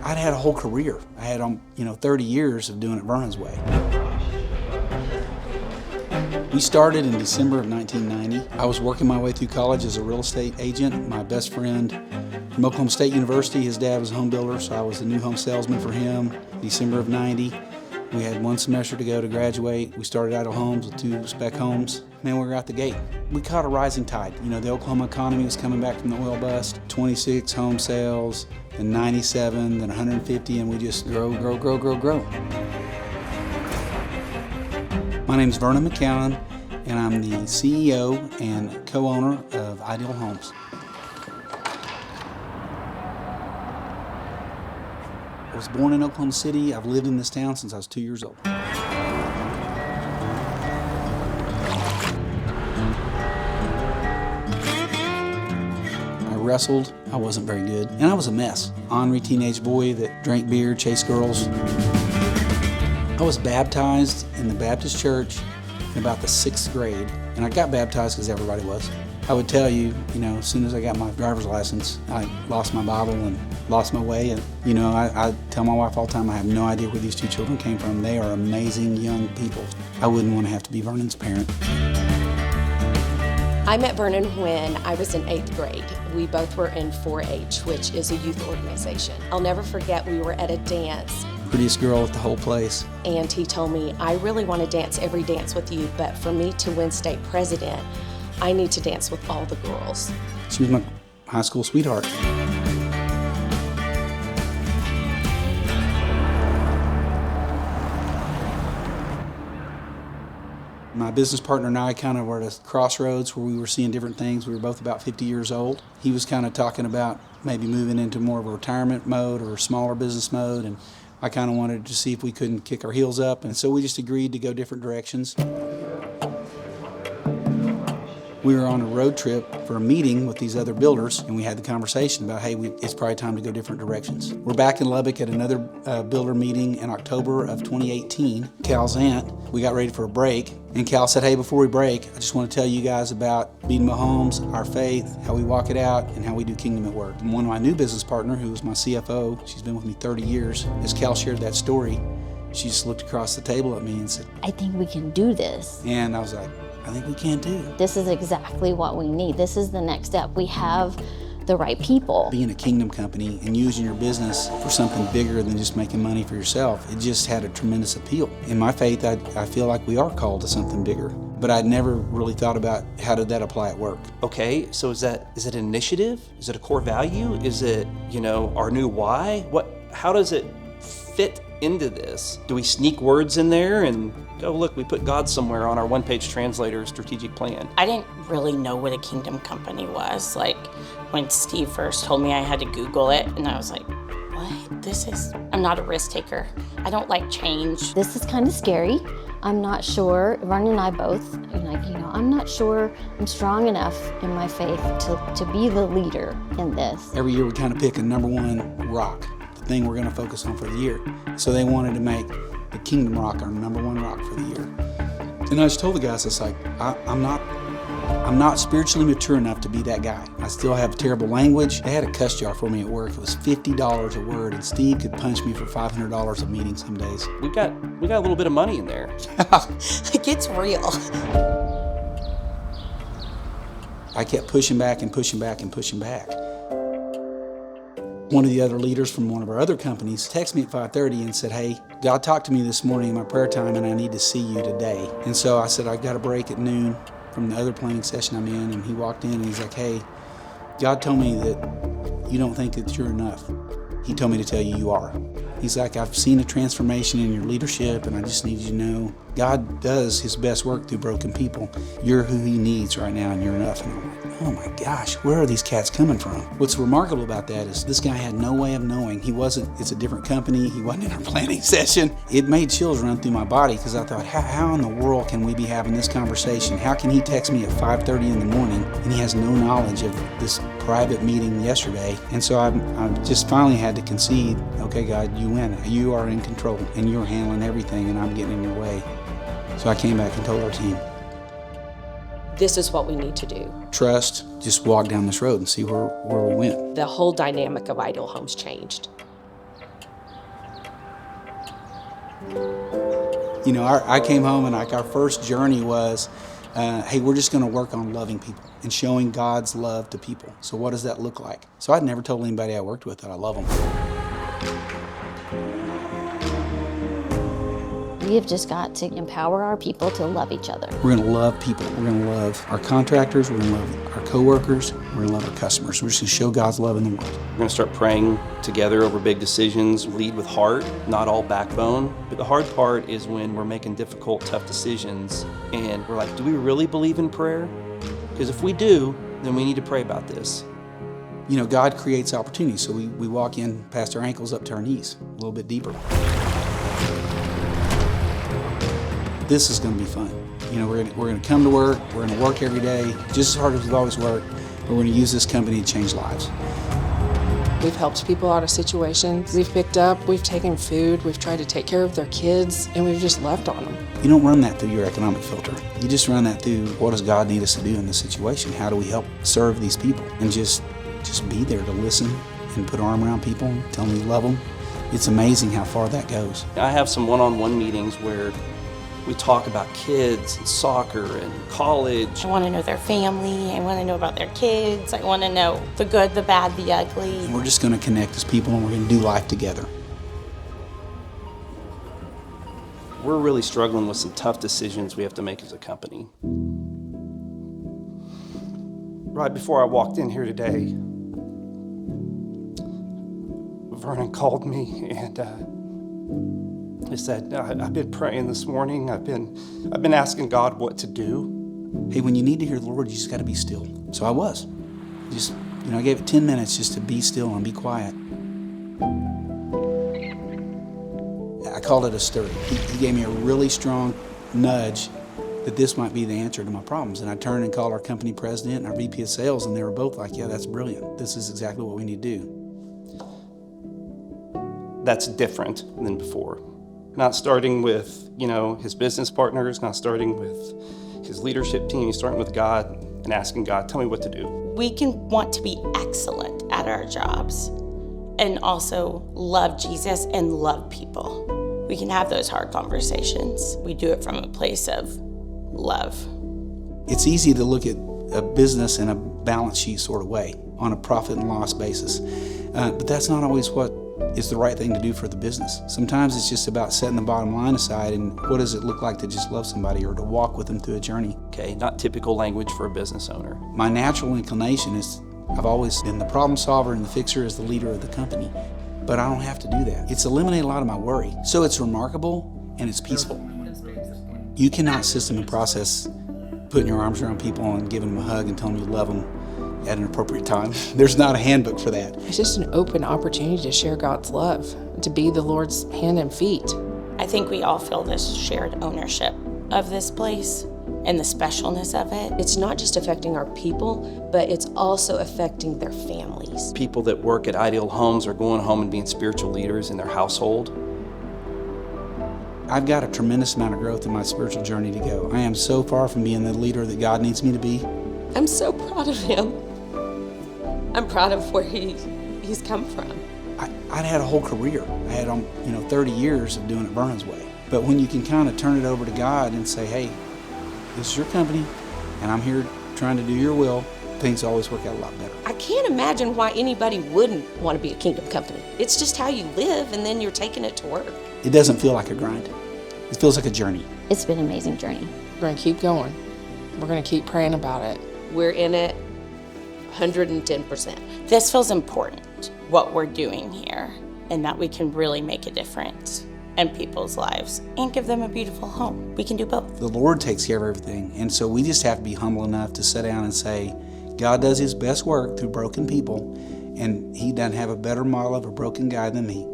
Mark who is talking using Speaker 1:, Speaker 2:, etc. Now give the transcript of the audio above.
Speaker 1: I'd had a whole career. I had 30 years of doing it Vernon's way. We started in December of 1990. I was working my way through college as a real estate agent. My best friend from Oklahoma State University, his dad was a home builder, so I was the new home salesman for him. December of 90. We had one semester to go to graduate. We started Idle Homes with 2 spec homes. Man, we were out the gate. We caught a rising tide. The Oklahoma economy was coming back from the oil bust. 26 home sales, then 97, then 150, and we just grow. My name is Vernon McKown, and I'm the CEO and co-owner of Idle Homes. I was born in Oklahoma City. I've lived in this town since I was 2 years old. I wrestled. I wasn't very good. And I was a mess. Ornery teenage boy that drank beer, chased girls. I was baptized in the Baptist church in about the 6th grade. And I got baptized because everybody was. I would tell you, as soon as I got my driver's license, I lost my Bible and lost my way. And, I tell my wife all the time, I have no idea where these 2 children came from. They are amazing young people. I wouldn't want to have to be Vernon's parent.
Speaker 2: I met Vernon when I was in 8th grade. We both were in 4-H, which is a youth organization. I'll never forget, we were at a dance.
Speaker 1: Prettiest girl at the whole place.
Speaker 2: And he told me, I really want to dance every dance with you, but for me to win state president, I need to dance with all the girls.
Speaker 1: She was my high school sweetheart. My business partner and I kind of were at a crossroads where we were seeing different things. We were both about 50 years old. He was kind of talking about maybe moving into more of a retirement mode or a smaller business mode, and I kind of wanted to see if we couldn't kick our heels up, and so we just agreed to go different directions. We were on a road trip for a meeting with these other builders, and we had the conversation about, hey, it's probably time to go different directions. We're back in Lubbock at another builder meeting in October of 2018. Cal's aunt, we got ready for a break, and Cal said, hey, before we break, I just want to tell you guys about beating Mahomes, our faith, how we walk it out, and how we do kingdom at work. And one of my new business partner, who was my CFO, she's been with me 30 years, as Cal shared that story, she just looked across the table at me and said,
Speaker 3: I think we can do this.
Speaker 1: And I was like, I think we can too.
Speaker 3: This is exactly what we need. This is the next step. We have the right people.
Speaker 1: Being a kingdom company and using your business for something bigger than just making money for yourself, it just had a tremendous appeal. In my faith, I feel like we are called to something bigger, but I'd never really thought about how did that apply at work.
Speaker 4: Okay, so is it an initiative? Is it a core value? Is it, our new why? How does it fit into this? Do we sneak words in there and go, look, we put God somewhere on our one-page translator strategic plan?
Speaker 5: I didn't really know what a kingdom company was. Like when Steve first told me, I had to Google it, and I was like, what? I'm not a risk taker. I don't like change.
Speaker 3: This is kind of scary. I'm not sure, Vernon and I both, I'm not sure I'm strong enough in my faith to be the leader in this.
Speaker 1: Every year we kind of pick a number 1 rock, the thing we're going to focus on for the year. So they wanted to make the Kingdom Rock our number 1 rock for the year. And I just told the guys, it's like, I'm not spiritually mature enough to be that guy. I still have terrible language. They had a cuss jar for me at work. It was $50 a word, and Steve could punch me for $500 a meeting some days.
Speaker 4: We got a little bit of money in there.
Speaker 5: It gets real.
Speaker 1: I kept pushing back and pushing back and pushing back. One of the other leaders from one of our other companies texted me at 5:30 and said, hey, God talked to me this morning in my prayer time and I need to see you today. And so I said, I got a break at noon from the other planning session I'm in, and he walked in and he's like, hey, God told me that you don't think that you're enough. He told me to tell you you are. He's like, I've seen a transformation in your leadership, and I just need you to know God does his best work through broken people. You're who he needs right now, and you're enough. And I'm like, oh my gosh, where are these cats coming from? What's remarkable about that is this guy had no way of knowing. It's a different company. He wasn't in our planning session. It made chills run through my body because I thought, how in the world can we be having this conversation? How can he text me at 5:30 in the morning and he has no knowledge of this private meeting yesterday? And so I just finally had to concede, okay, God, you win. You are in control and you're handling everything and I'm getting in your way. So I came back and told our team,
Speaker 2: this is what we need to do.
Speaker 1: Trust, just walk down this road and see where we went.
Speaker 2: The whole dynamic of Ideal Homes changed.
Speaker 1: You know, I came home and like our first journey was, hey, we're just gonna work on loving people and showing God's love to people. So what does that look like? So I'd never told anybody I worked with that I love them.
Speaker 3: We have just got to empower our people to love each other.
Speaker 1: We're gonna love people. We're gonna love our contractors. We're gonna love our coworkers. We're gonna love our customers. We're just gonna show God's love in the world.
Speaker 4: We're going to start praying together over big decisions, lead with heart, not all backbone. But the hard part is when we're making difficult, tough decisions and we're like, do we really believe in prayer? Because if we do, then we need to pray about this.
Speaker 1: You know, God creates opportunities, so we walk in past our ankles up to our knees, a little bit deeper. This is gonna be fun. You know, we're gonna come to work, we're gonna work every day, just as hard as we've always worked, but we're gonna use this company to change lives.
Speaker 6: We've helped people out of situations. We've picked up, we've taken food, we've tried to take care of their kids, and we've just loved on them.
Speaker 1: You don't run that through your economic filter. You just run that through what does God need us to do in this situation? How do we help serve these people? And just be there to listen and put an arm around people, tell them you love them. It's amazing how far that goes.
Speaker 4: I have some one-on-one meetings where we talk about kids and soccer and college.
Speaker 5: I want to know their family. I want to know about their kids. I want to know the good, the bad, the ugly.
Speaker 1: And we're just gonna connect as people and we're gonna do life together.
Speaker 4: We're really struggling with some tough decisions we have to make as a company. Right before I walked in here today, Vernon called me and he said, I've been praying this morning. I've been asking God what to do.
Speaker 1: Hey, when you need to hear the Lord, you just gotta be still. So I was. Just, you know, I gave it 10 minutes just to be still and be quiet. I called it a stir. He gave me a really strong nudge that this might be the answer to my problems. And I turned and called our company president and our VP of sales, and they were both like, yeah, that's brilliant. This is exactly what we need to do.
Speaker 4: That's different than before. Not starting with, you know, his business partners, not starting with his leadership team. He's starting with God and asking God, tell me what to do.
Speaker 5: We can want to be excellent at our jobs and also love Jesus and love people. We can have those hard conversations. We do it from a place of love.
Speaker 1: It's easy to look at a business in a balance sheet sort of way, on a profit and loss basis. But that's not always what is the right thing to do for the business. Sometimes it's just about setting the bottom line aside and what does it look like to just love somebody or to walk with them through a journey.
Speaker 4: Okay, not typical language for a business owner.
Speaker 1: My natural inclination is I've always been the problem solver and the fixer as the leader of the company. But I don't have to do that. It's eliminated a lot of my worry. So it's remarkable and it's peaceful. You cannot system and process putting your arms around people and giving them a hug and telling them you love them at an appropriate time. There's not a handbook for that.
Speaker 6: It's just an open opportunity to share God's love, to be the Lord's hand and feet.
Speaker 5: I think we all feel this shared ownership of this place and the specialness of it.
Speaker 2: It's not just affecting our people, but it's also affecting their families.
Speaker 4: People that work at Ideal Homes are going home and being spiritual leaders in their household.
Speaker 1: I've got a tremendous amount of growth in my spiritual journey to go. I am so far from being the leader that God needs me to be.
Speaker 2: I'm so proud of him. I'm proud of where he's come from.
Speaker 1: I'd had a whole career. I had 30 years of doing it Vernon's way. But when you can kind of turn it over to God and say, hey, this is your company, and I'm here trying to do your will, things always work out a lot better.
Speaker 2: I can't imagine why anybody wouldn't want to be a kingdom company. It's just how you live, and then you're taking it to work.
Speaker 1: It doesn't feel like a grind. It feels like a journey.
Speaker 3: It's been an amazing journey.
Speaker 6: We're going to keep going. We're going to keep praying about it.
Speaker 2: We're in it 110%.
Speaker 5: This feels important, what we're doing here, and that we can really make a difference in people's lives and give them a beautiful home. We can do both.
Speaker 1: The Lord takes care of everything, and so we just have to be humble enough to sit down and say, God does his best work through broken people, and he doesn't have a better model of a broken guy than me.